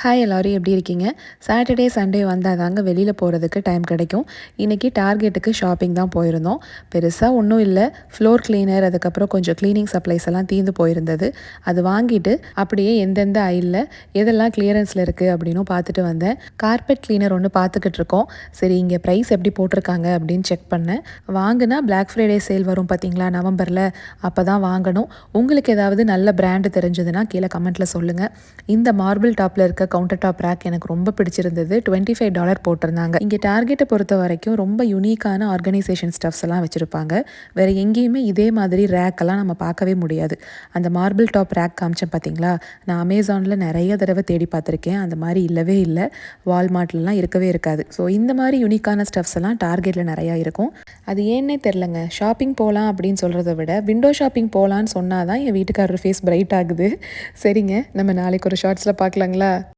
Hi எல்லோரும் எப்படி இருக்கீங்க? சாட்டர்டே, சண்டே வந்தால் தாங்க வெளியில் போகிறதுக்கு டைம் கிடைக்கும். இன்றைக்கி டார்கெட்டுக்கு ஷாப்பிங் தான் போயிருந்தோம். பெருசாக ஒன்றும் இல்லை, ஃப்ளோர் கிளீனர் அதுக்கப்புறம் கொஞ்சம் க்ளீனிங் சப்ளைஸ் எல்லாம் தீர்ந்து போயிருந்தது. அது வாங்கிட்டு அப்படியே எந்தெந்த ஐலில் எதெல்லாம் கிளியரன்ஸில் இருக்குது அப்படின்னும் பார்த்துட்டு வந்தேன். கார்பெட் கிளீனர் ஒன்று பார்த்துக்கிட்டு இருக்கோம். சரி, இங்கே ப்ரைஸ் எப்படி போட்டிருக்காங்க அப்படின்னு செக் பண்ணேன். வாங்கினா பிளாக் ஃப்ரைடே சேல் வரும் பார்த்தீங்களா, நவம்பரில், அப்போ தான் வாங்கணும். உங்களுக்கு ஏதாவது நல்ல பிராண்டு தெரிஞ்சதுன்னா கீழே கமெண்ட்டில் சொல்லுங்கள். இந்த மார்பிள் டாப்பில் இருக்க கவுண்டர் டாப் ரேக் எனக்கு ரொம்ப பிடிச்சிருந்தது. $25 போட்டிருந்தாங்க. இங்கே டார்கெட்டை பொறுத்த வரைக்கும் ரொம்ப யூனிக்கான ஆர்கனைசேஷன் ஸ்டப்ஸ் எல்லாம் வச்சுருப்பாங்க. வேறு எங்கேயுமே இதே மாதிரி ரேக்கெல்லாம் நம்ம பார்க்கவே முடியாது. அந்த மார்பிள் டாப் ரேக் காமிச்சேன் பார்த்தீங்களா, நான் அமேசானில் நிறைய தடவை தேடி பார்த்துருக்கேன். அந்த மாதிரி இல்லவே இல்லை, வால்மார்ட்லலாம் இருக்கவே இருக்காது. ஸோ இந்த மாதிரி யூனிக்கான ஸ்டப்ஸ் எல்லாம் டார்கெட்டில் நிறையா இருக்கும். அது ஏன்னே தெரிலங்க, ஷாப்பிங் போகலாம் அப்படின்னு சொல்கிறத விட விண்டோ ஷாப்பிங் போகலான்னு சொன்னால் தான் என் வீட்டுக்காரர் ஃபேஸ் பிரைட் ஆகுது. சரிங்க, நம்ம நாளைக்கு ஒரு ஷார்ட்ஸில் பார்க்கலாங்களா?